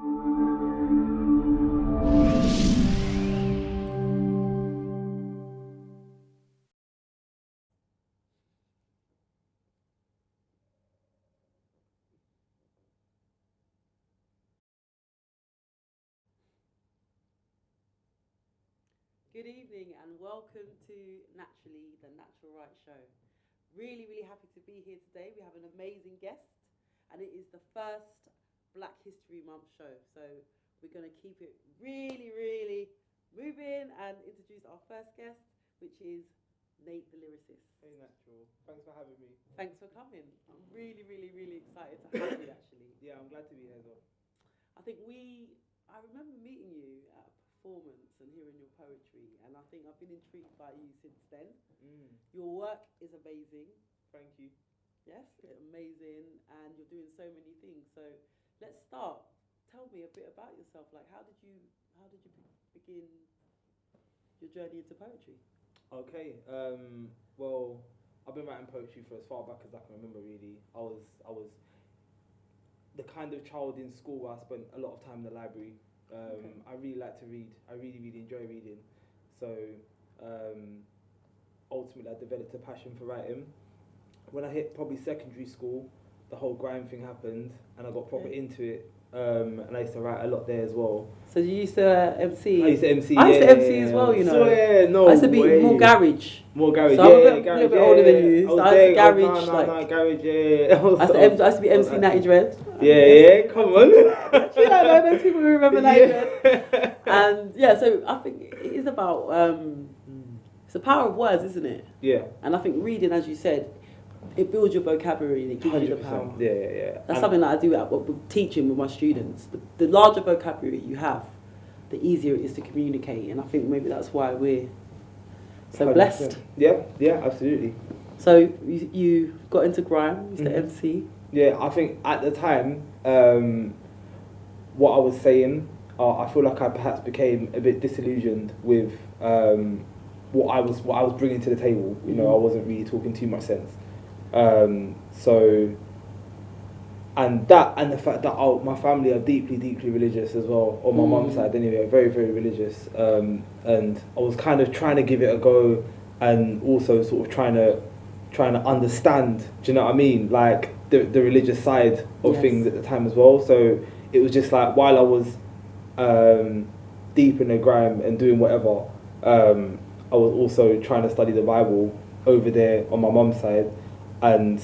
Good evening and welcome to Naturally, the Natural Right Show. Really, really happy to be here today. We have an amazing guest and it is the first Black History Month show. So we're going to keep it really, really moving and introduce our first guest, which is Nate the Lyricist. Hey Natural, thanks for having me. Thanks for coming. I'm really, really, really excited to have you actually. Yeah, I'm glad to be here as well. I remember meeting you at a performance and hearing your poetry, and I think I've been intrigued by you since then. Your work is amazing. Thank you. Yes, amazing, and you're doing so many things. So let's start. Tell me a bit about yourself. Like, how did you begin your journey into poetry? Okay. Well, I've been writing poetry for as far back as I can remember. Really, I was the kind of child in school where I spent a lot of time in the library. I really like to read. I really, really enjoy reading. So ultimately, I developed a passion for writing. When I hit probably secondary school, the whole grime thing happened, and I got proper into it. And I used to write a lot there as well. So you used to MC? I used to MC. I used to MC as well, you know. Swear, no I used to be way. more garage. More garage, so yeah, I'm a garage, little bit older than you. I was So I used to garage, garage, yeah. I used to be MC Natty Dread. Yeah, come on. You know, those people who remember Natty Dread. And yeah, so I think it is about, it's the power of words, isn't it? Yeah. And I think reading, as you said, it builds your vocabulary and it gives you the power. Yeah. That's something that I do with teaching with my students. The larger vocabulary you have, the easier it is to communicate. And I think maybe that's why we're so 100%. blessed. Yeah, absolutely. So you got into grime, you used to MC. Yeah, I think at the time, what I was saying, I feel like I perhaps became a bit disillusioned with what I was bringing to the table. You know, I wasn't really talking too much sense. And the fact that my family are deeply, deeply religious as well, on my mum's side anyway, very, very religious. And I was kind of trying to give it a go, and also sort of trying to understand. Do you know what I mean? Like the religious side of things at the time as well. So it was just like while I was deep in the grime and doing whatever, I was also trying to study the Bible over there on my mum's side. And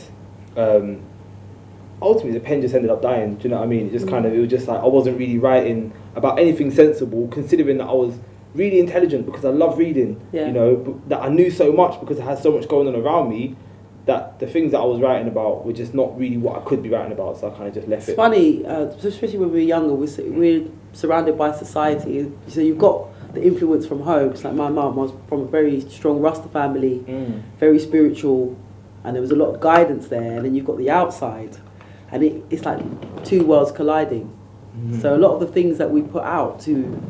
ultimately the pen just ended up dying. Do you know what I mean? It just it was just like I wasn't really writing about anything sensible, considering that I was really intelligent because I love reading. You know, but that I knew so much because I had so much going on around me, that the things that I was writing about were just not really what I could be writing about. So I kind of just left it. It's funny, especially when we were younger, we're surrounded by society. So you've got the influence from home. It's like my mum was from a very strong Rasta family, very spiritual. And there was a lot of guidance there, and then you've got the outside, and it's like two worlds colliding. So a lot of the things that we put out to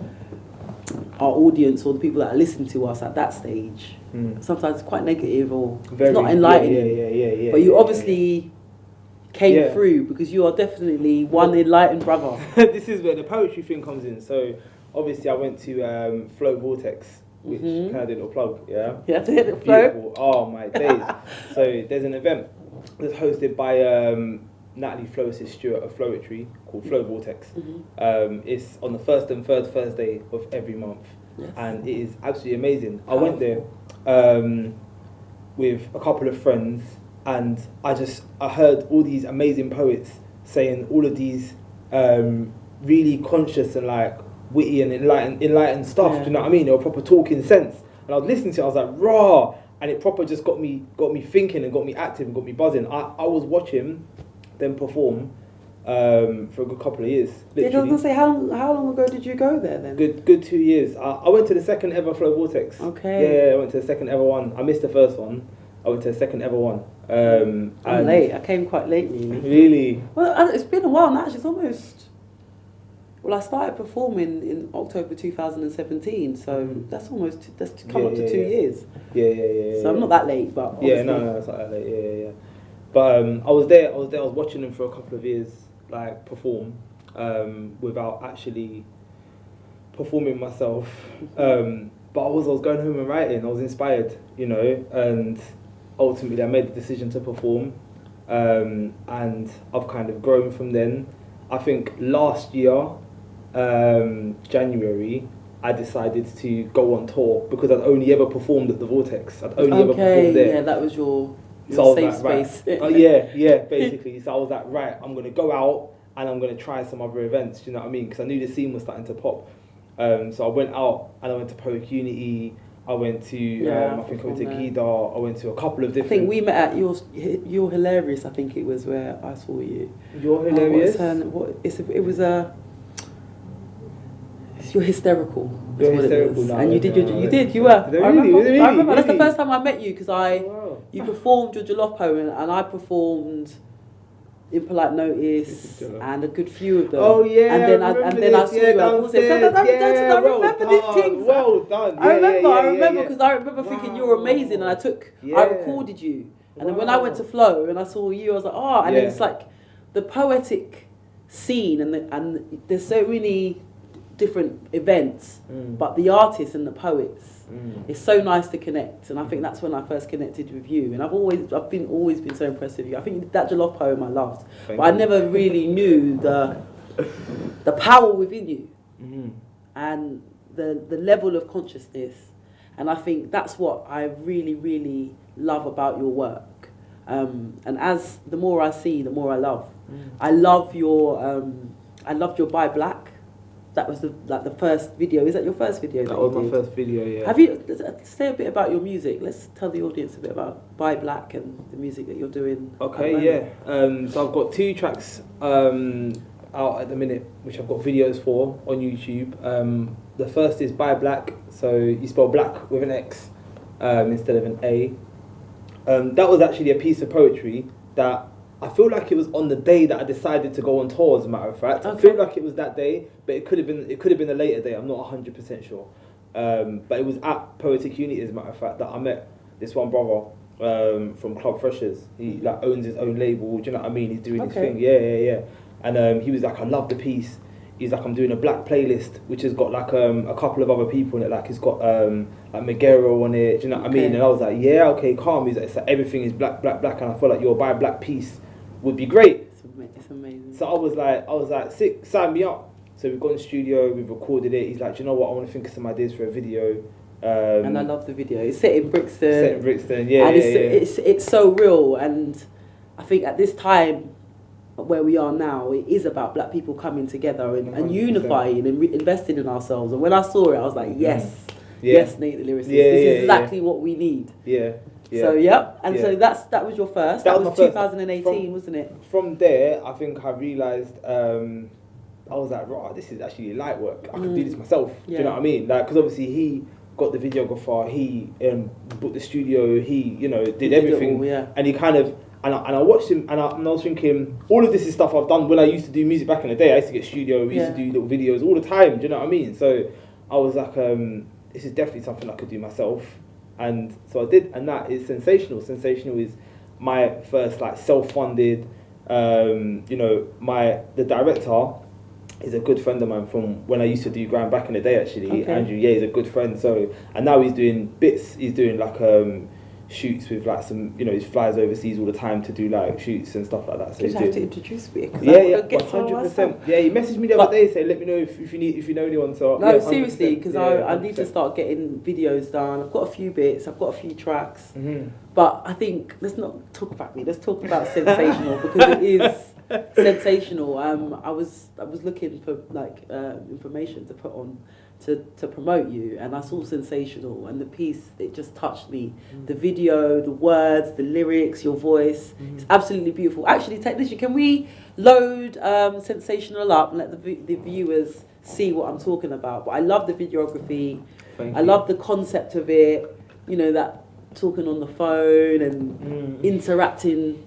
our audience or the people that listen to us at that stage, sometimes it's quite negative or it's not enlightening. Yeah. But you obviously came through because you are definitely one enlightened brother. This is where the poetry thing comes in. So obviously I went to Flow Vortex, which kind of did a little plug, yeah? Yeah, to hit the flow. Beautiful. Oh my days. So there's an event that's hosted by Natalie Stewart of Flowetry called Flow Vortex. It's on the first and third Thursday of every month. And it is absolutely amazing. I went there with a couple of friends, and I heard all these amazing poets saying all of these really conscious and like witty and enlightened stuff. Do you know what I mean? They were proper talking sense, and I was listening to it. I was like, raw, and it proper just got me thinking and got me active and got me buzzing. I was watching them perform for a good couple of years. Literally. I was gonna say, how long ago did you go there then? Good 2 years. I went to the second ever Flow Vortex. Okay. Yeah, I went to the second ever one. I missed the first one. I went to the second ever one. I'm late. I came quite late, really. Really? Well, it's been a while now. Actually, it's almost. Well, I started performing in October 2017, so that's come up to 2 years. Yeah. So I'm not that late, but obviously. No, it's not that late. Yeah. But I was there. I was watching them for a couple of years, like perform. without actually performing myself. But I was going home and writing. I was inspired, you know, and ultimately I made the decision to perform, and I've kind of grown from then. I think last year, January, I decided to go on tour because I'd only ever performed at the Vortex. I'd only ever performed there. Yeah, that was your so safe space. Right. Oh yeah, basically. So I was like, right, I'm going to go out and I'm going to try some other events, you know what I mean? Because I knew the scene was starting to pop. So I went out and I went to Poet Unity, I went to, I think I went to Gida, I went to a couple of different... I think we met at You're Hilarious, I think it was where I saw you. You're Hilarious? You're Hysterical. You're Hysterical now. And you were. I remember. That's the first time I met you because you performed your Jollof poem and I performed In Polite Notice and a good few of them. Oh yeah, and then I saw you. I remember these things. Well done. I remember because I remember thinking you're amazing, and I recorded you, and then when I went to Flow and I saw you, I was like, and then it's like the poetic scene, and there's so many different events, but the artists and the poets. It's so nice to connect, and I think that's when I first connected with you. And I've always been so impressed with you. I think that Jollof poem I loved, but I never really knew the power within you, and the level of consciousness. And I think that's what I really, really love about your work. And as the more I see, the more I love. I loved your Buy Black. That was the first video. Is that your first video? That was my first video, yeah. Have you, say a bit about your music. Let's tell the audience a bit about Buy Black and the music that you're doing. Okay, yeah. So I've got 2 tracks out at the minute, which I've got videos for on YouTube. The first is Buy Black, so you spell black with an X instead of an A. That was actually a piece of poetry that I feel like it was on the day that I decided to go on tour, as a matter of fact. Okay. I feel like it was that day, but it could have been a later day. I'm not 100% sure. But it was at Poetic Unity, as a matter of fact, that I met this one brother from Club Freshers. He like owns his own label. Do you know what I mean? He's doing his thing. Yeah. And he was like, I love the piece. He's like, I'm doing a black playlist, which has got like a couple of other people in it. Like it's got like Megero on it. Do you know what I mean? And I was like, yeah, okay, calm. He's like, it's like everything is black, and I feel like your Buy Black piece would be great. It's amazing. So I was like, sick, sign me up. So we've gone in the studio, we've recorded it. He's like, do you know what? I want to think of some ideas for a video. And I love the video. It's set in Brixton. Yeah. And it's so real. And I think at this time where we are now, it is about black people coming together and unifying and investing in ourselves. And when I saw it, I was like, yes, Nate the Lyricist. This is exactly what we need. Yeah. So so that was your first. That was 2018, wasn't it? From there, I think I realised I was like, right, this is actually light work. I could do this myself. Do you know what I mean? Like, because obviously he got the videographer, he booked the studio, he did everything, and he kind of and I watched him and I was thinking, all of this is stuff I've done when I used to do music back in the day. I used to get studio, we used to do little videos all the time. Do you know what I mean? So I was like, this is definitely something I could do myself. And so I did, and that is Sensational. Sensational is my first like self-funded. The director is a good friend of mine from when I used to do Grind back in the day. Actually, Andrew, he's a good friend. So and now he's doing bits. He's doing like shoots with like some, he flies overseas all the time to do like shoots and stuff like that. So you have to introduce me. 100%. Yeah, he messaged me the other day saying, let me know if you know anyone. So no, seriously, because I need to start getting videos done. I've got a few bits. I've got a few tracks. But I think let's not talk about me. Let's talk about Sensational because it is sensational. I was looking for like information to put on to promote you, and I saw Sensational, and the piece, it just touched me. The video, the words, the lyrics, your voice, it's absolutely beautiful. Actually, technician, can we load Sensational up and let the viewers see what I'm talking about? But I love the videography. I love the concept of it, that talking on the phone and interacting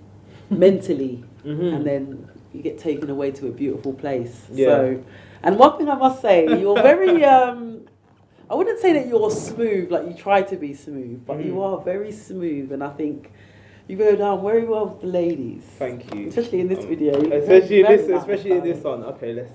mentally, and then you get taken away to a beautiful place. So, and one thing I must say, you're very, I wouldn't say that you're smooth, like you try to be smooth, but you are very smooth, and I think You go down very well with the ladies. Thank you. Especially in this video. Especially in this one. Okay, let's.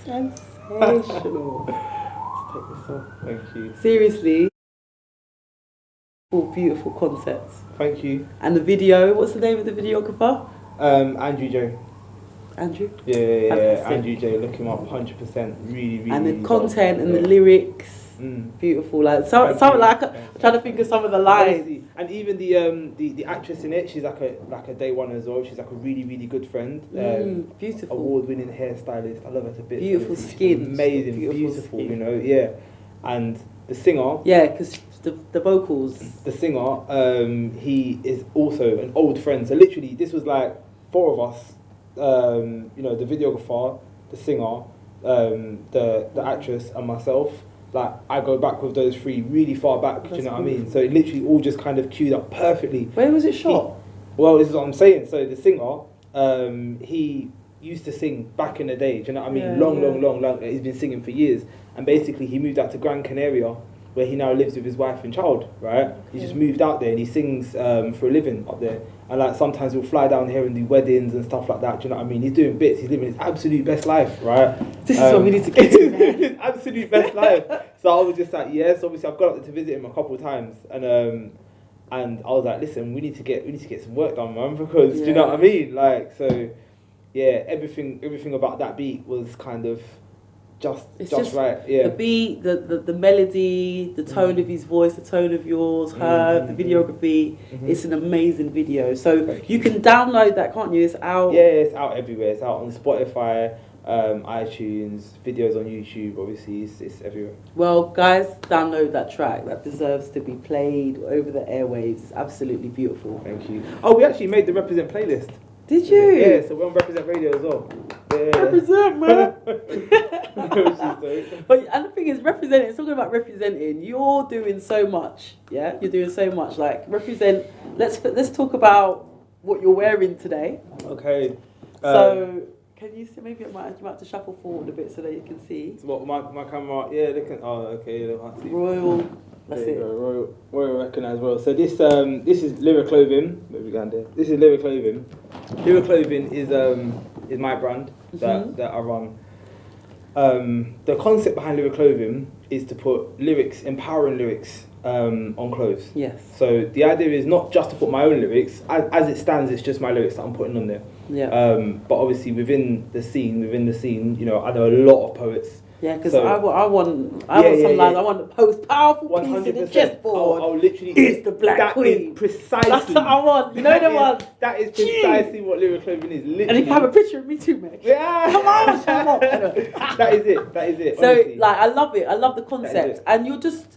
So, sensational. Let's take this off. Thank you. Seriously. Beautiful concepts. Thank you. And the video, what's the name of the videographer? Andrew J. Andrew? Yeah. Fantastic. Andrew J. Look him up, 100%. Really. And the really content and yeah. the lyrics. Mm. Beautiful. Like some like I'm trying to think of some of the lines. Honestly. And even the actress in it, she's like a day one as well. She's like a really good friend. Beautiful. Award-winning hairstylist. I love her to bits. Beautiful She's skin. amazing, beautiful. You know, yeah. And the singer. Yeah, because the vocals. The singer, he is also an old friend. So literally, this was like 4 of us. You know, the videographer, the singer, the actress, and myself. Like, I go back with those 3 really far back. Do you know what I mean? So it literally all just kind of queued up perfectly. Where was it shot? Well, this is what I'm saying. So the singer, he used to sing back in the day. Do you know what I mean? Yeah, long. He's been singing for years. And basically, he moved out to Gran Canaria. where he now lives with his wife and child, right? He just moved out there and he sings for a living up there. And like sometimes he'll fly down here and do weddings and stuff like that. Do you know what I mean? He's doing bits. He's living his absolute best life, right? This is what we need to get to. His absolute best life. So I was just like, yes. Obviously, I've gone up there to visit him a couple of times, and I was like, listen, we need to get some work done, man, because do you know what I mean? Like, so yeah, everything about that beat was kind of just right. Yeah. The beat, the melody, the tone of his voice, the tone of yours, the videography. It's an amazing video. So you can download that, can't you? It's out. Yeah, it's out everywhere. It's out on Spotify, iTunes, videos on YouTube. Obviously, it's everywhere. Well, guys, download that track. That deserves to be played over the airwaves. It's absolutely beautiful. Thank you. Oh, we actually made the Represent playlist. Did you? Yeah, so we're on Represent Radio as well. Yeah. Represent, man. But and the thing is, representing. It's talking about representing. You're doing so much. Yeah, you're doing so much. Like represent. Let's talk about what you're wearing today. Okay. So can you see? Maybe you might have to shuffle forward a bit so that you can see. So what my camera? Yeah, they can. Oh, okay. They can't see. Royal. That's it. Royal recognise well. So this is Lyric Clothing. Where we going there? This is Lyric Clothing. Lyric Clothing is my brand that I run. The concept behind Lyric Clothing is to put lyrics, empowering lyrics, on clothes. Yes. So the idea is not just to put my own lyrics. As it stands, it's just my lyrics that I'm putting on there. Yeah. But obviously within the scene, you know, I know a lot of poets. Yeah, because I want some lines. I want the most powerful 100%. piece of the chessboard. I'll literally. It's the Black Queen. Is precisely. That's what I want. You know the one. That is precisely what Lyric Clothing is. Literally. And if you have a picture of me too, mate. Yeah. Come on. That is it. So honestly. like, I love it. I love the concept, and you're just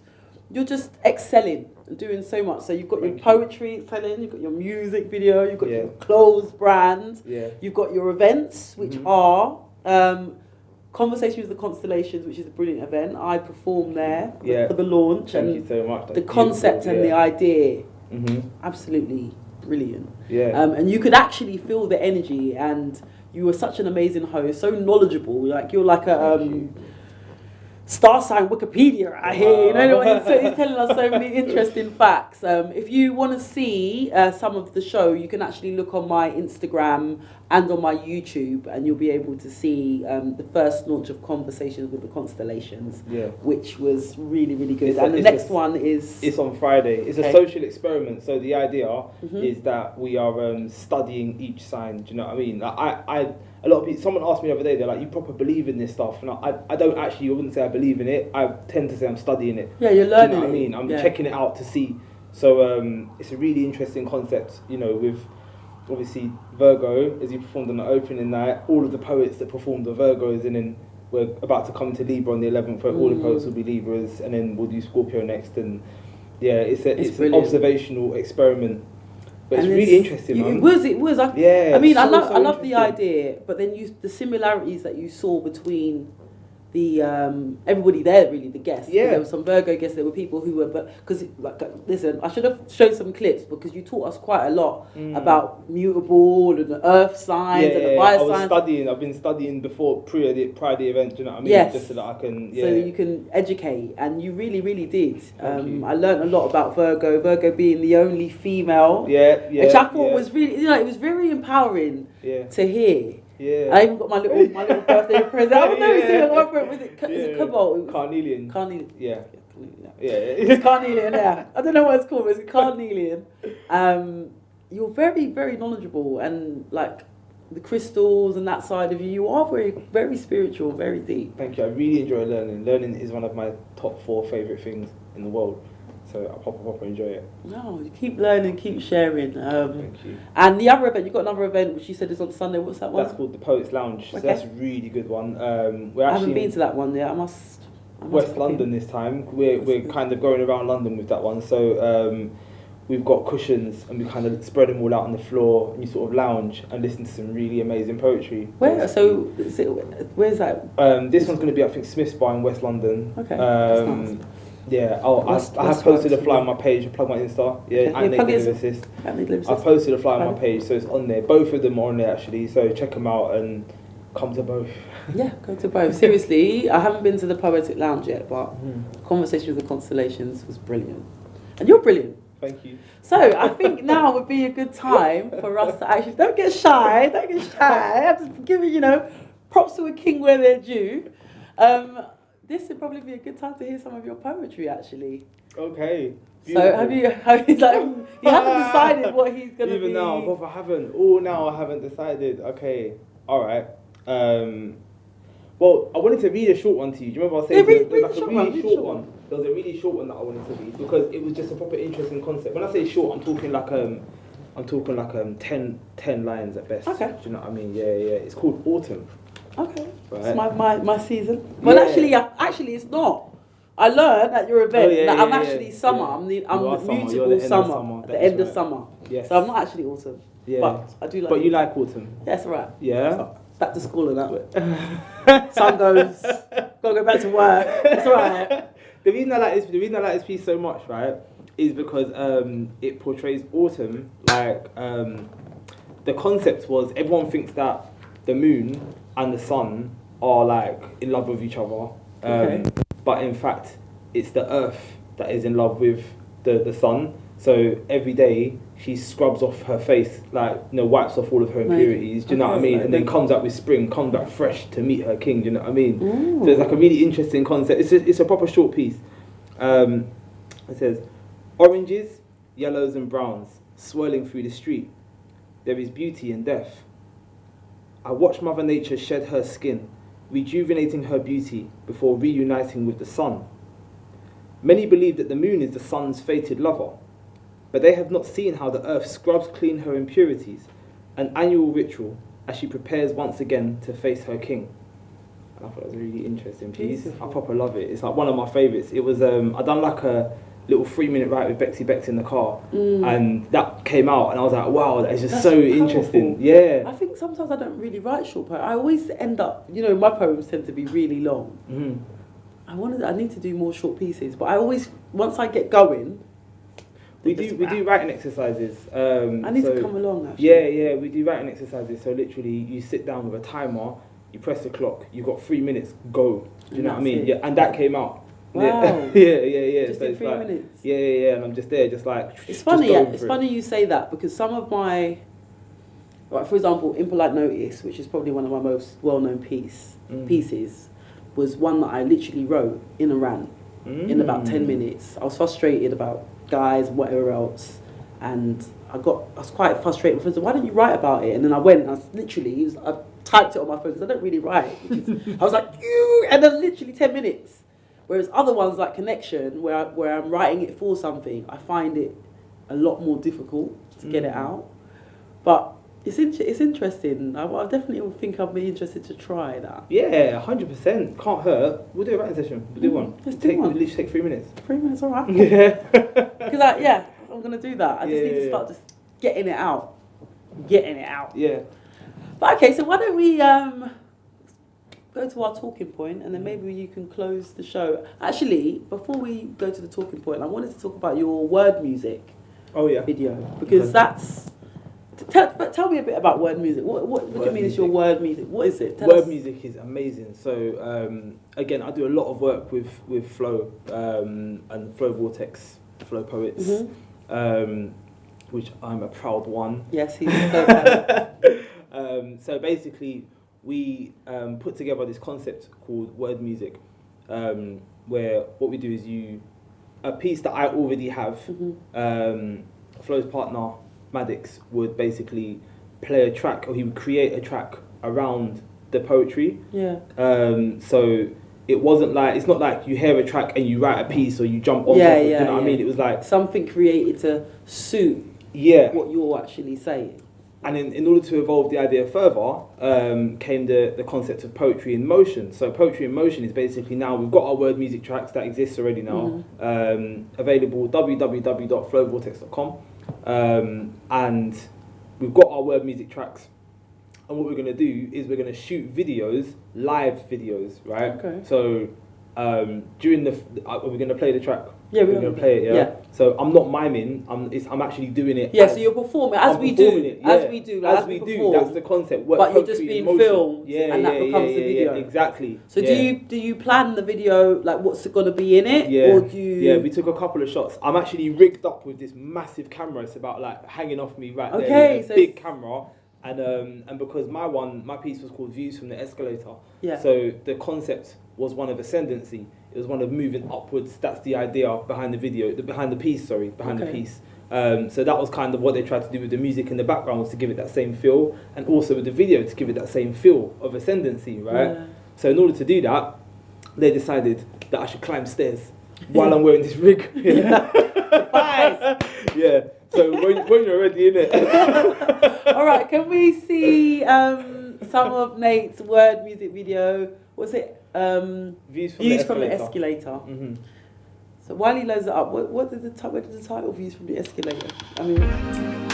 excelling, doing so much. So you've got your poetry excelling, you've got your music video, you've got your clothes brand, you've got your events, which are Conversation with the Constellations, which is a brilliant event. I perform there for the launch. Thank you so much. The concept and the idea, absolutely brilliant. Yeah. And you could actually feel the energy, and you were such an amazing host, so knowledgeable. Like you're like a star sign Wikipedia right here. You know, he's telling us so many interesting facts. If you want to see some of the show, you can actually look on my Instagram and on my YouTube, and you'll be able to see the first launch of Conversations with the Constellations, which was really, really good. And the next one is... It's on Friday. It's a social experiment. So the idea is that we are studying each sign. Do you know what I mean? Like a lot of people, someone asked me the other day, they're like, you proper believe in this stuff? And I don't actually, I wouldn't say I believe in it. I tend to say I'm studying it. Yeah, you're learning. Do you know what I mean? I'm checking it out to see. So it's a really interesting concept, you know, with obviously Virgo, as you performed on the opening night, all of the poets that performed are Virgos, and then we're about to come to Libra on the 11th, where all the poets will be Libras, and then we'll do Scorpio next. And yeah, it's an observational experiment. But it's really interesting, man. It was. I mean, I love the idea, but then the similarities that you saw between the everybody there, really, the guests. Yeah. There were some Virgo guests. There were people who were, because listen, I should have shown some clips because you taught us quite a lot about mutable and the earth signs and the fire signs. I've been studying prior to the event. Do you know what I mean? Yes. Just so that I can. So that you can educate, and you really, really did. I learned a lot about Virgo. Virgo being the only female. Which I thought was really, it was very empowering to hear. Yeah. I even got my little birthday present. I don't know, is it Cobalt? Carnelian. Yeah. It's carnelian, yeah. I don't know what it's called, but it's carnelian. You're very, very knowledgeable, and like the crystals and that side of you, you are very, very spiritual, very deep. Thank you. I really enjoy learning. Learning is one of my top 4 favourite things in the world. So I proper enjoy it. No, you keep learning, keep sharing. Thank you. And the other event, you've got another event which you said is on Sunday. What's that one? That's called the Poets Lounge. Okay. So that's a really good one. I haven't been to that one yet. I must West London this time. We're kind of going around London with that one. So we've got cushions and we kind of spread them all out on the floor, and you sort of lounge and listen to some really amazing poetry. Where's that? This one's going to be, I think, Smith's Bar in West London. Okay. That's nice. Yeah, I have posted a flyer on my page. I plug my Insta. Yeah, and Lyricist. I've posted a flyer on my page, so it's on there. Both of them are on there actually. So check them out, and Come to both. Yeah, go to both. Seriously, I haven't been to the Poetic Lounge yet, but Conversation with the Constellations was brilliant. And you're brilliant. Thank you. So I think now would be a good time for us to actually, don't get shy. I'm just giving, props to a king where they're due. This would probably be a good time to hear some of your poetry, actually. Okay. Beautiful. So have you haven't decided what he's going to be? Even now, but I haven't. Oh, now I haven't decided. Okay. All right. Well, I wanted to read a short one to you. Do you remember I was saying read there was the a short really one, short one? There was a really short one that I wanted to read because it was just a proper interesting concept. When I say short, I'm talking like 10 lines at best. Okay. Do you know what I mean? Yeah. It's called Autumn. Okay. Right. It's my season. Well, actually, it's not. I learned at your event that I'm actually summer. I'm the musical summer. The end of summer. Yes. So I'm not actually autumn. Yeah. But I do like. But you like autumn. Yes, right. Yeah. So, back to school and that. Sun goes. Gotta go back to work. It's alright. The reason I like this piece so much, right, is because it portrays autumn like the concept was everyone thinks that the moon and the sun are like in love with each other. But in fact, it's the earth that is in love with the sun. So every day she scrubs off her face, wipes off all of her impurities. Do you know what I mean? And then comes out with spring, comes back fresh to meet her king. Do you know what I mean? Ooh. So it's like a really interesting concept. It's a proper short piece. It says, oranges, yellows and browns swirling through the street. There is beauty in death. I watch Mother Nature shed her skin, rejuvenating her beauty before reuniting with the sun. Many believe that the moon is the sun's fated lover, but they have not seen how the earth scrubs clean her impurities, an annual ritual as she prepares once again to face her king. And I thought it was a really interesting piece. Beautiful. I proper love it. It's like one of my favourites. It was, I done like a little 3-minute write with Bexy Bex in the car, and that came out, and I was like, wow, that is just so interesting. Yeah. I think sometimes I don't really write short poems. I always end up, my poems tend to be really long. I need to do more short pieces, but I always, once I get going, we do writing exercises. I need to come along actually. Yeah, we do writing exercises. So literally, you sit down with a timer, you press the clock, you've got 3 minutes, go. Do you know what I mean? Yeah, and that came out. Wow. Yeah. Just so in 3 minutes. Yeah, and I'm just there, just like. It's funny. It's funny you say that because some of my, for example, Impolite Notice, which is probably one of my most well-known pieces, was one that I literally wrote in a rant in about 10 minutes. I was frustrated about guys and whatever else, and I was quite frustrated. I said, why don't you write about it? And then I went and I typed it on my phone because I don't really write. I was like, and then literally 10 minutes. Whereas other ones like Connection, where I'm writing it for something, I find it a lot more difficult to get it out. But it's interesting. I definitely think I'd be interested to try that. Yeah, 100%. Can't hurt. We'll do a writing session. We'll do one. Let's do one. It'll literally take 3 minutes. 3 minutes, all right. Yeah. Because I'm going to do that. I just need to start just getting it out. Yeah. But okay, so why don't we go to our talking point, and then maybe you can close the show. Actually, before we go to the talking point, I wanted to talk about your word music video, because that's... Tell me a bit about word music. What do you mean is your word music? What is it? Word music is amazing. So again, I do a lot of work with Flow and Flow Vortex, Flow Poets, which I'm a proud one. Yes, he's a poet. So basically, we put together this concept called word music, where what we do is a piece that I already have, Flow's partner, Maddox, would basically play a track, or he would create a track around the poetry. Yeah. So it's not like you hear a track and you write a piece or you jump on top of it, you know what I mean? It was like something created to suit what you're actually saying. And in order to evolve the idea further, came the concept of poetry in motion. So poetry in motion is basically, now we've got our word music tracks that exist already now, available www.flowvortex.com, and we've got our word music tracks. And what we're going to do is we're going to shoot videos, live videos, right? Okay. So during are we going to play the track? Yeah, we're going to play it. Yeah. So I'm not miming. I'm actually doing it. Yeah. So you're performing as we do. As we do. As we do. That's the concept. But you're just being filmed. Yeah. And that becomes the video. Yeah, exactly. So do you plan the video, like what's going to be in it? Yeah. Or do you? Yeah. We took a couple of shots. I'm actually rigged up with this massive camera. It's about like hanging off me right there. Okay. So big camera. And because my piece was called Views from the Escalator. Yeah. So the concept was one of ascendancy. It was one of moving upwards. That's the idea behind the video, behind the piece. So that was kind of what they tried to do with the music in the background, was to give it that same feel, and also with the video to give it that same feel of ascendancy, right? Yeah. So in order to do that, they decided that I should climb stairs while I'm wearing this rig. Yeah. Yeah. So when you're ready, innit? All right. Can we see some of Nate's word music video? What's it? Views from the Escalator. Mm-hmm. So while he loads it up, what did the title Views from the Escalator? I mean.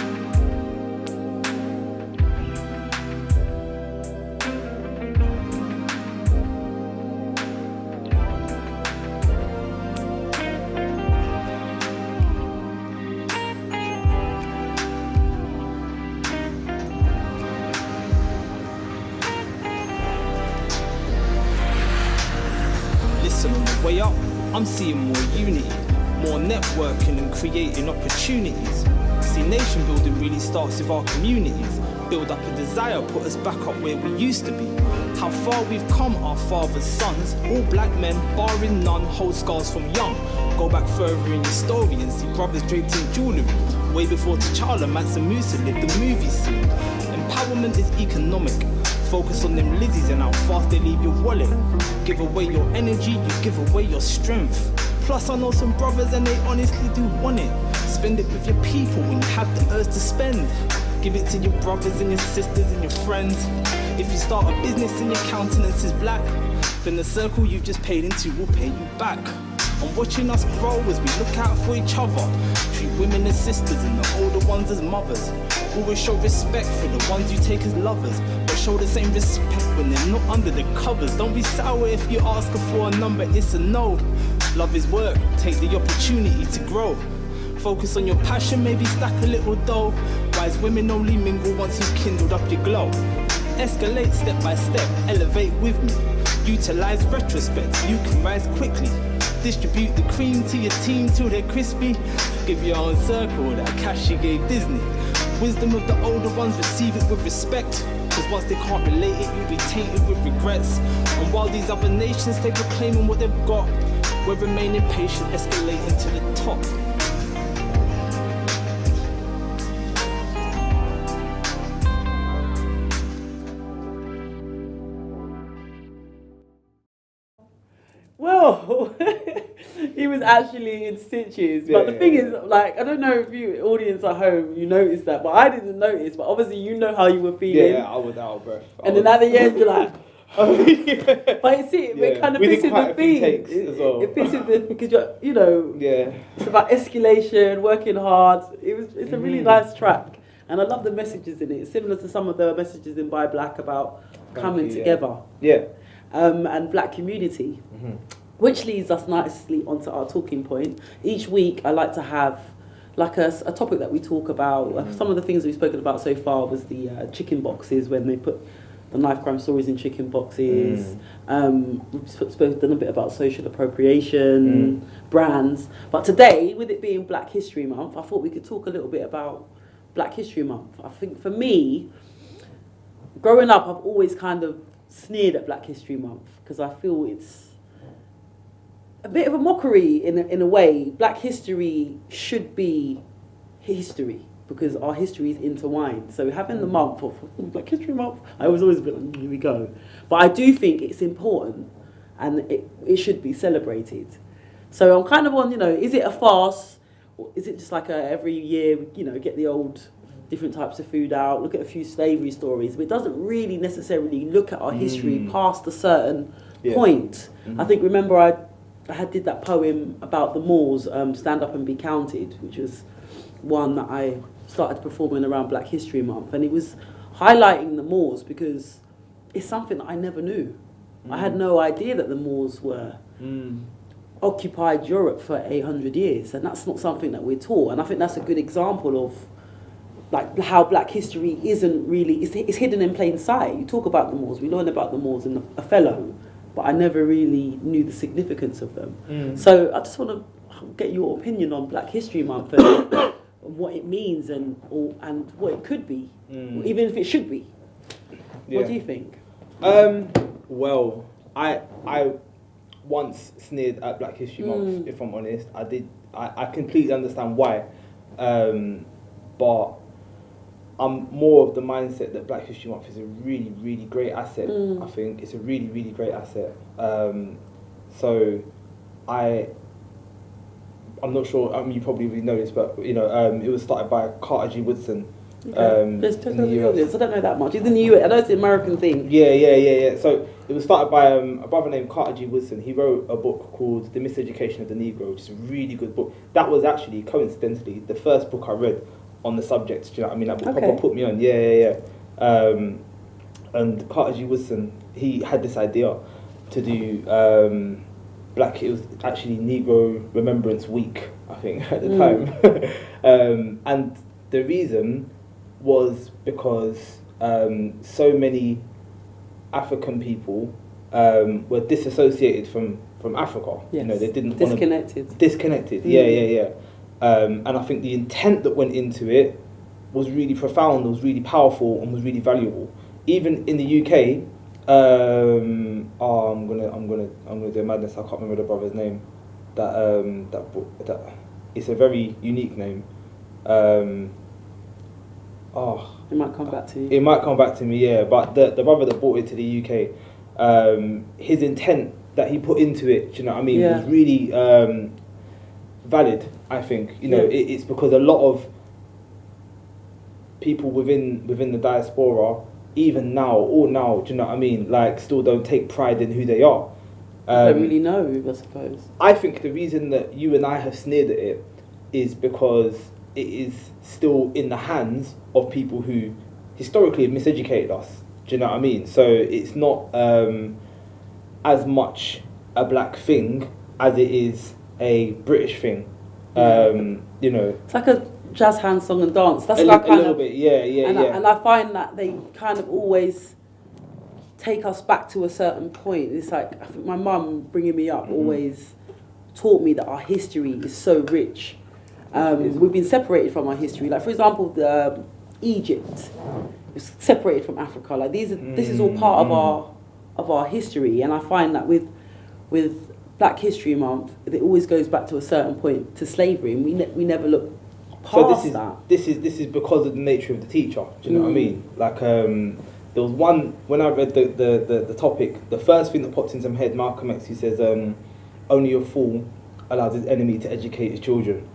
Way up, I'm seeing more unity, more networking and creating opportunities. See, nation building really starts with our communities. Build up a desire, put us back up where we used to be. How far we've come, our father's sons, all black men, barring none, hold scars from young. Go back further in your story and see brothers draped in jewellery. Way before T'Challa, Mansa Musa lived the movie scene. Empowerment is economic. Focus on them lizzies and how fast they leave your wallet. Give away your energy, you give away your strength. Plus I know some brothers and they honestly do want it. Spend it with your people when you have the urge to spend. Give it to your brothers and your sisters and your friends. If you start a business and your countenance is black, then the circle you've just paid into will pay you back. I'm watching us grow as we look out for each other. Treat women as sisters and the older ones as mothers. Always show respect for the ones you take as lovers, but show the same respect when they're not under the covers. Don't be sour if you ask her for a number, it's a no. Love is work, take the opportunity to grow. Focus on your passion, maybe stack a little dough. Wise women only mingle once you've kindled up your glow. Escalate step by step, elevate with me. Utilize retrospect, you can rise quickly. Distribute the cream to your team till they're crispy. Give your own circle that cash you gave Disney. Wisdom of the older ones, receive it with respect. Cause once they can't relate it, you'll be tainted with regrets. And while these other nations, they proclaiming what they've got, we're remaining patient, escalating to the top. Well, he was actually in stitches. But the thing is, like, I don't know if you, audience at home, you noticed that, but I didn't notice. But obviously, you know how you were feeling. Yeah, I was out of breath. And then at the end, you're like, But it's it kind of fits in the theme. It fits in the, because you know, it's about escalation, working hard. It's a really nice track, and I love the messages in it. It's similar to some of the messages in Buy Black about coming together. And black community, which leads us nicely onto our talking point. Each week I like to have like a topic that we talk about. Some of the things we've spoken about so far was the chicken boxes, when they put the knife crime stories in chicken boxes. We've spoken a bit about social appropriation, brands. But today, with it being Black History Month, I thought we could talk a little bit about Black History Month. I think for me, growing up, I've always kind of sneered at Black History Month because I feel it's a bit of a mockery in a way. Black history should be history because our history is intertwined. So having the month of Black History Month, I was always a bit like, here we go. But I do think it's important and it should be celebrated. So I'm kind of on, is it a farce? Or is it just like every year, get the old different types of food out, look at a few slavery stories, but it doesn't really necessarily look at our history past a certain point. I think, remember, I did that poem about the Moors, Stand Up and Be Counted, which was one that I started performing around Black History Month, and it was highlighting the Moors because it's something that I never knew. I had no idea that the Moors were occupied Europe for 800 years, and that's not something that we're taught. And I think that's a good example of like how Black history isn't really, it's hidden in plain sight. You talk about the Moors, we learn about the Moors in Othello, but I never really knew the significance of them. So I just want to get your opinion on Black History Month and what it means and what it could be, even if it should be. Yeah. What do you think? Well, I once sneered at Black History Month, if I'm honest. I completely understand why. But I'm more of the mindset that Black History Month is a really, really great asset. I think it's a really, really great asset. So I'm not sure, you probably already know this, but it was started by Carter G. Woodson. Just tell the audience, I don't know that much. It's in the US, I know it's an American thing. Yeah. So it was started by a brother named Carter G. Woodson. He wrote a book called The Miseducation of the Negro, which is a really good book. That was actually, coincidentally, the first book I read on the subject. Do you know what I mean? That book proper put me on. Yeah. And Carter G. Woodson, he had this idea to do it was actually Negro Remembrance Week, I think, at the time. And the reason was because so many African people were disassociated from Africa. Yes. They didn't disconnected. Yeah. And I think the intent that went into it was really profound, was really powerful, and was really valuable. Even in the UK, I'm gonna do a madness. I can't remember the brother's name. That it's a very unique name. It might come back to you. It might come back to me, yeah. But the brother that brought it to the UK, his intent that he put into it, do you know what I mean, was really valid. I think it's because a lot of people within the diaspora, even now, do you know what I mean, like still don't take pride in who they are. I don't really know, I suppose. I think the reason that you and I have sneered at it is because it is still in the hands of people who historically have miseducated us. Do you know what I mean? So it's not as much a black thing as it is a British thing. It's like a jazz hand, song and dance. That's a little bit, yeah. And I find that they kind of always take us back to a certain point. It's like, I think my mum bringing me up always taught me that our history is so rich. We've been separated from our history. Like, for example, Egypt is separated from Africa. Like, this is all part of our history. And I find that with Black History Month, it always goes back to a certain point, to slavery, and we never look past that. This is because of the nature of the teacher. Do you know what I mean? Like, there was one, when I read the topic, the first thing that popped into my head, Malcolm X, who says, only a fool allows his enemy to educate his children.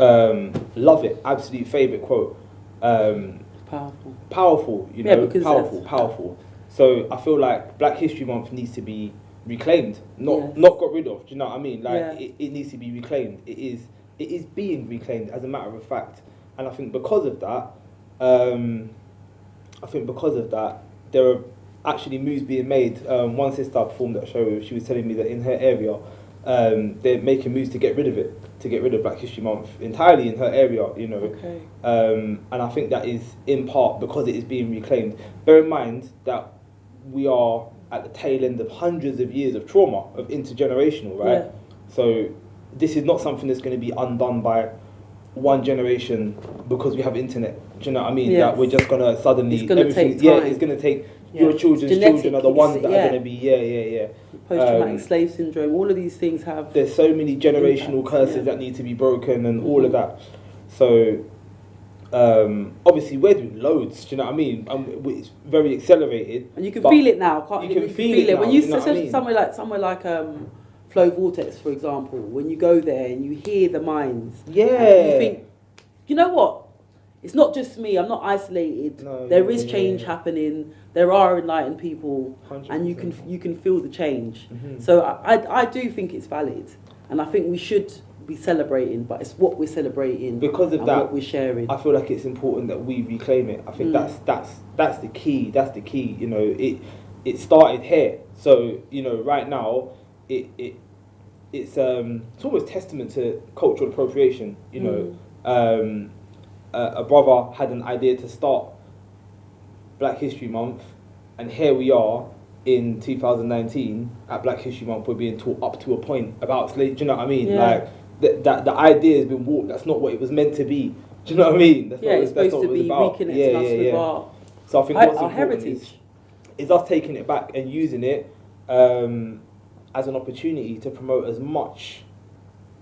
Love it. Absolute favourite quote. Powerful, powerful. So I feel like Black History Month needs to be reclaimed, not got rid of. Do you know what I mean? Like it needs to be reclaimed. It is being reclaimed, as a matter of fact. And I think because of that, there are actually moves being made. One sister I performed at a show, she was telling me that in her area, they're making moves to get rid of it, to get rid of Black History Month entirely in her area, Okay. And I think that is in part because it is being reclaimed. Bear in mind that we are at the tail end of hundreds of years of trauma, of intergenerational, right? Yeah. So this is not something that's going to be undone by one generation because we have internet. Do you know what I mean? Yes. That we're just going to suddenly... It's going to take time. Yeah, it's going to take... Your children's children are the ones that are going to be... Yeah. Post-traumatic slave syndrome, all of these things have... There's so many generational curses that need to be broken and all of that. So... obviously we're doing loads, do you know what I mean? It's very accelerated. And you can feel it now, can't you? You can feel it now, when you, you know what I mean? somewhere like Flow Vortex, for example, when you go there and you hear the minds, Yeah. and you think, you know what? It's not just me. I'm not isolated. There is change happening. There are enlightened people, 100%. and you can feel the change. So I do think it's valid, and I think we should be celebrating, but it's what we're celebrating because of and that. What we're sharing. I feel like it's important that we reclaim it. I think that's the key. That's the key. You know, it started here. So, you know, right now, it's almost testament to cultural appropriation. You know, a brother had an idea to start Black History Month, and here we are in 2019 at Black History Month. We're being taught up to a point about slavery. Do you know what I mean? Yeah. Like the idea has been warped. That's not what it was meant to be. Do you know what I mean? That's it's supposed to be reconnecting us with our, so I think what's our important heritage. is us taking it back and using it as an opportunity to promote as much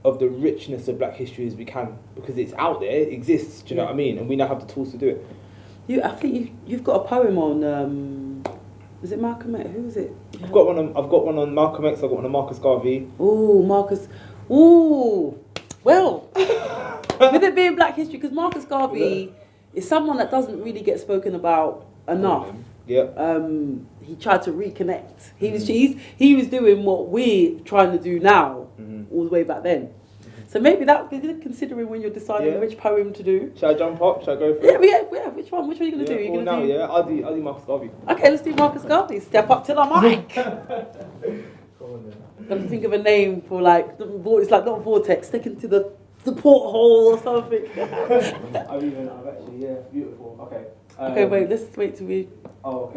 of the richness of Black history as we can, because it's out there, it exists. Do you know what I mean? And we now have the tools to do it. I think you've got a poem on. Is it Malcolm X? Who is it? I've got one on Malcolm X. I've got one on Marcus Garvey. Ooh, Marcus. Ooh, well, with it being Black history, because Marcus Garvey is someone that doesn't really get spoken about enough. Yeah. He tried to reconnect. He was doing what we're trying to do now, all the way back then. So maybe that, considering when you're deciding which poem to do. Should I jump up? Should I go for it? Yeah. Which one? Which one are you gonna do? You're gonna do? Yeah, I'll do Marcus Garvey. Okay, let's do Marcus Garvey. Step up to the mic. Come on then. Got to think of a name for it's like not vortex, stick into the porthole or something. I've actually, beautiful. Okay. Okay, wait. Let's wait till we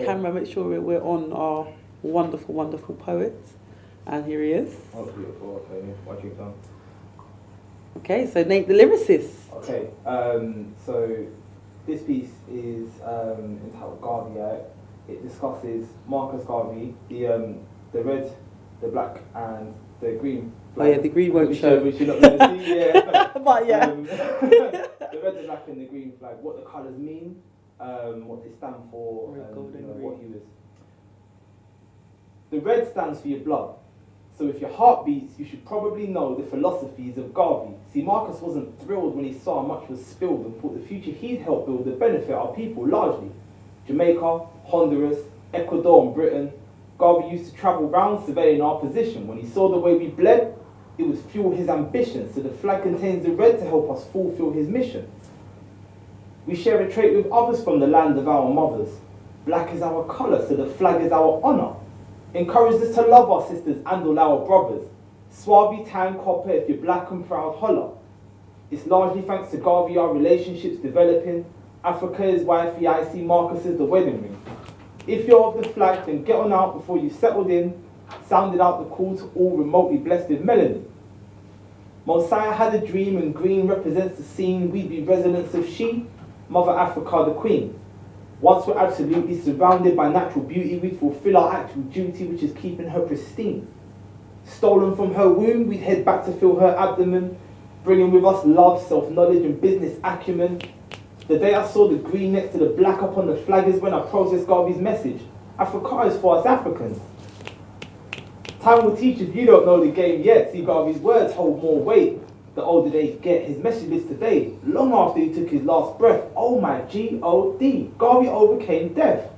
camera. Make sure we're on our wonderful, wonderful poet. And here he is. Oh, beautiful. Okay, watch you down. Okay, so Nate the Lyricist. Okay, so this piece is entitled Garvey. It discusses Marcus Garvey, the red, the black, and the green flag. Oh yeah, the green won't show. Which you're not going to see, yeah. But yeah. The red, the black, and the green flag, what the colours mean, what they stand for, Red, gold, and green. what he was. The red stands for your blood. So if your heart beats, you should probably know the philosophies of Garvey. See, Marcus wasn't thrilled when he saw how much was spilled and thought the future he'd helped build would benefit our people largely. Jamaica, Honduras, Ecuador and Britain. Garvey used to travel round surveying our position. When he saw the way we bled, it was fuel his ambition. So the flag contains the red to help us fulfill his mission. We share a trait with others from the land of our mothers. Black is our colour, so the flag is our honour. Encouraged us to love our sisters and all our brothers. Suave, tan, copper, if you're black and proud, holla. It's largely thanks to Garvey our relationships developing. Africa is wifey, I see Marcus as the wedding ring. If you're of the flag, then get on out before you've settled in. Sounded out the call to all remotely blessed with melanin. Mosiah had a dream and green represents the scene. We'd be residents of she, Mother Africa the Queen. Once we're absolutely surrounded by natural beauty, we'd fulfill our actual duty, which is keeping her pristine. Stolen from her womb, we'd head back to fill her abdomen, bringing with us love, self-knowledge and business acumen. The day I saw the green next to the black up on the flag is when I processed Garvey's message. Africa is for us Africans. Time will teach if you don't know the game yet. See, Garvey's words hold more weight the older they get. His message is today, long after he took his last breath. Oh my G-O-D, Garvey overcame death.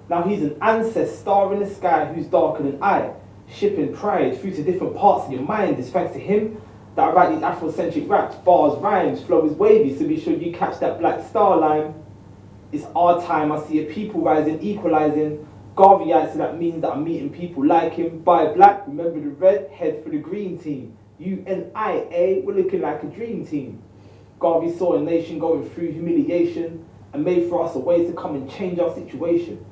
Now he's an ancestor, star in the sky who's darker than I. Shipping pride through to different parts of your mind. It's thanks to him that I write these Afrocentric raps, bars, rhymes, flow is wavy, so be sure you catch that black star line. It's our time, I see a people rising, equalising. Garveyites, so that means that I'm meeting people like him. Buy black, remember the red, head for the green team. UNIA, we're looking like a dream team. Garvey saw a nation going through humiliation and made for us a way to come and change our situation.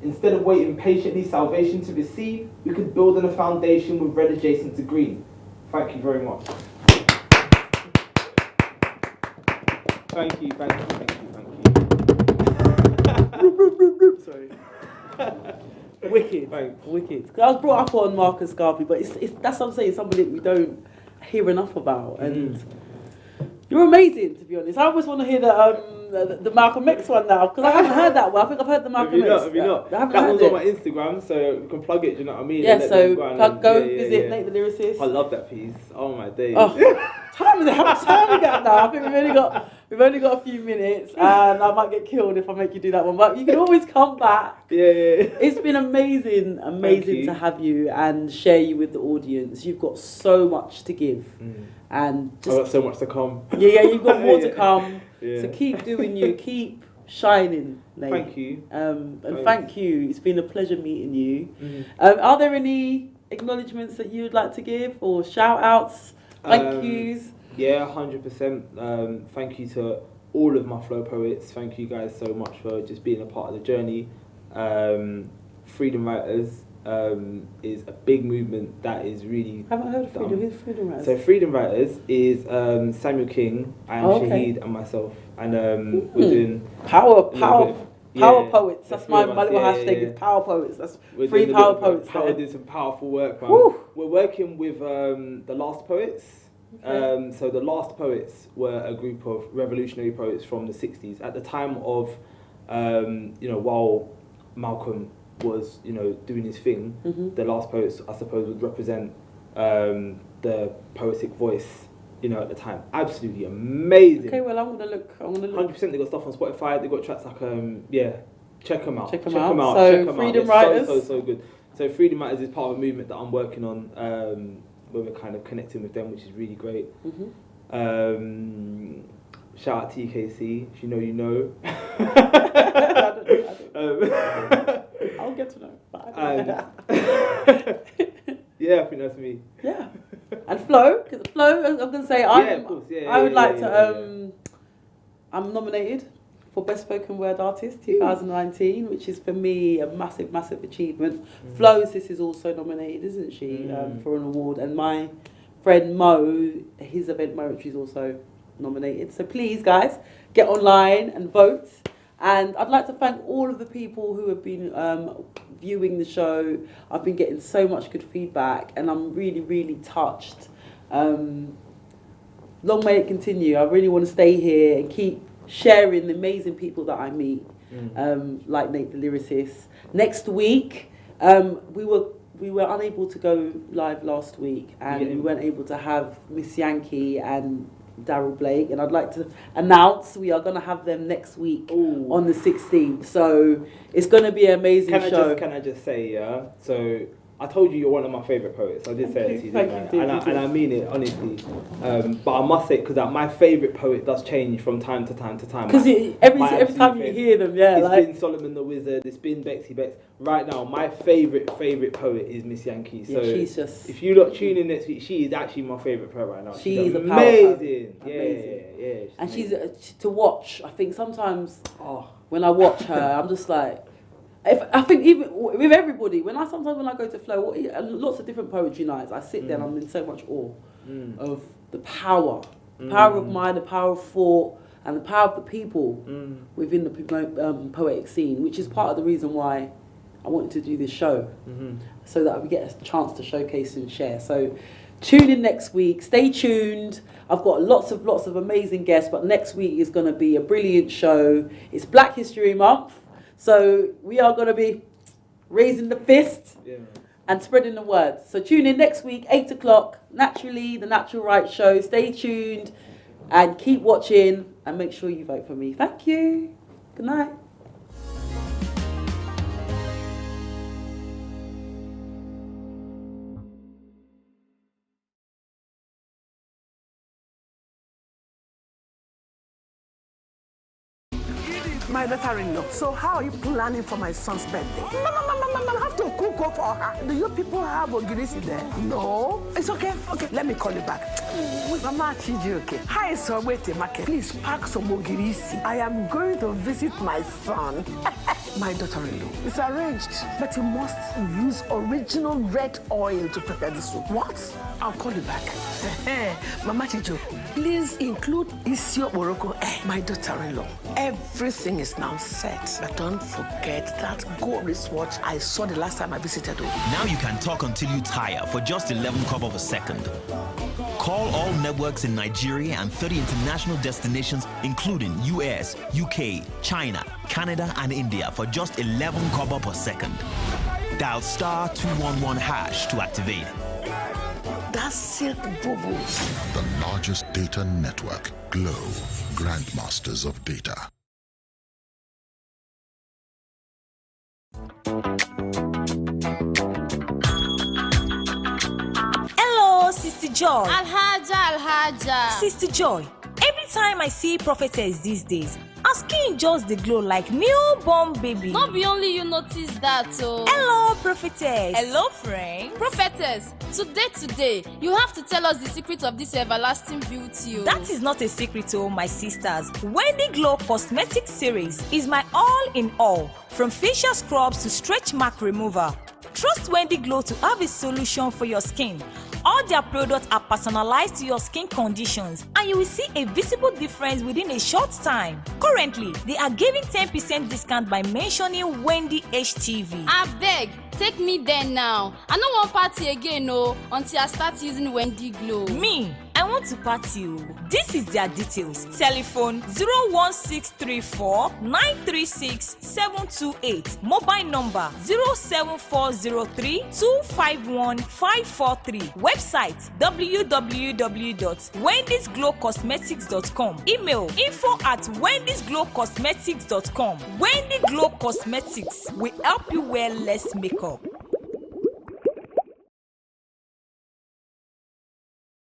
Instead of waiting patiently salvation to receive, we could build on a foundation with red adjacent to green. Thank you very much. Thank you. Sorry. Wicked. Thanks. Wicked. 'Cause I was brought up on Marcus Garvey, but it's that's what I'm saying, somebody that we don't hear enough about. And you're amazing, to be honest. I always want to hear the Malcolm X one now, because I haven't heard that one. I think I've heard the Malcolm X. Have you not? I haven't that heard one's it. on my Instagram, so you can plug it, do you know what I mean? Yeah, so go visit Nate the Lyricist. I love that piece. Oh my days. Oh, how much time we got now? I think we've only got a few minutes, and I might get killed if I make you do that one. But you can always come back. Yeah. It's been amazing to have you and share you with the audience. You've got so much to give, and I've got so much to come. Yeah, you've got more to come. Yeah. So keep doing you, keep shining. Nate. Thank you. And thank you. It's been a pleasure meeting you. Are there any acknowledgements that you would like to give or shout outs? Thank yous? Yeah, 100%. Thank you to all of my flow poets. Thank you guys so much for just being a part of the journey. Freedom Writers is a big movement that is really... I haven't heard of Freedom. Who's Freedom Writers? So Freedom Writers is Samuel King, Shahid and myself. And we're doing... Power poets. That's my little hashtag is power poets. That's free power poets. Did some powerful work, man. Woo. We're working with the Last Poets. Okay. So the Last Poets were a group of revolutionary poets from the 60s. At the time of, while Malcolm was, doing his thing, the Last Poets, I suppose, would represent the poetic voice, at the time. Absolutely amazing. Okay, well, I'm gonna look. 100%. They got stuff on Spotify. They got tracks like check them out. Check them out. So Freedom Writers. So good. So Freedom Writers is part of a movement that I'm working on, where we're kind of connecting with them, which is really great. Shout out TKC. If you know, you know. I'll get to know. Yeah, I think that's me. Yeah. And Flo, because Flo, I'm going to say, I would like to, I'm nominated for Best Spoken Word Artist 2019, which is for me a massive, massive achievement. Flo's sis is also nominated, isn't she, for an award. And my friend Mo, his event Moetry is also nominated. So please, guys, get online and vote. And I'd like to thank all of the people who have been viewing the show. I've been getting so much good feedback, and I'm really, really touched. Long may it continue. I really want to stay here and keep sharing the amazing people that I meet, like Nate the Lyricist. Next week, we were unable to go live last week, and we weren't able to have Miss Yankee and Daryl Blake, and I'd like to announce we are going to have them next week on the 16th. So it's going to be an amazing show. Can I just say, so I told you you're one of my favourite poets. I did say it to you, and I mean it honestly. But I must say, because my favourite poet does change from time to time to time. Because every time you hear them, it's been Solomon the Wizard, it's been Bexy Bex. Right now, my favourite poet is Miss Yankee. So she's just... if you look tune in next week, she is actually my favourite poet right now. She's amazing. Yeah. And she's to watch. I think sometimes when I watch her, I'm just like... I think even with everybody, when I go to Flow, lots of different poetry nights, I sit there and I'm in so much awe of the power of mind, the power of thought, and the power of the people within the poetic scene, which is part of the reason why I wanted to do this show, so that we get a chance to showcase and share. So tune in next week. Stay tuned. I've got lots of amazing guests, but next week is going to be a brilliant show. It's Black History Month. So we are going to be raising the fist and spreading the word. So tune in next week, 8 o'clock, Naturally, the Natural Right Show. Stay tuned and keep watching and make sure you vote for me. Thank you. Good night. My daughter-in-law. So how are you planning for my son's birthday? No, I have to cook for her. Do you people have ogirisi there? No. It's okay. Okay, let me call you back. Mama Chiji, okay. Hi, sir. Wait a market. Please pack some ogirisi. I am going to visit my son. My daughter-in-law. It's arranged. But you must use original red oil to prepare the soup. What? I'll call you back. Mama Chijo, please include Isio Morocco. My daughter-in-law. Everything is now set. But don't forget that gold wristwatch I saw the last time I visited. Now you can talk until you tire for just 11 kobo a second. Call all networks in Nigeria and 30 international destinations, including US, UK, China, Canada, and India for just 11 kobo per second. Dial *211# to activate. That's it, boo-boo. The largest data network, Glow, grandmasters of data. Hello, Sister Joy. Alhaja. Sister Joy, every Anytime I see prophetess these days, her skin just dey glow like newborn baby. Not be only you notice that, oh. Hello, prophetess. Hello, friend. Prophetess, today, you have to tell us the secret of this everlasting beauty, oh. That is not a secret, oh, my sisters. Wendy Glow Cosmetic Series is my all-in-all, from facial scrubs to stretch mark remover. Trust Wendy Glow to have a solution for your skin. All their products are personalized to your skin conditions, and you will see a visible difference within a short time. Currently, they are giving 10% discount by mentioning Wendy HTV. Abeg, take me there now. I no wan party again, oh, until I start using Wendy Glow. Me, I want to party. This is their details. Telephone 01634 936 728. Mobile number 07403 251 543. Website www.wendysglowcosmetics.com. Email info@wendysglowcosmetics.com. Wendy Glow Cosmetics will help you wear less makeup.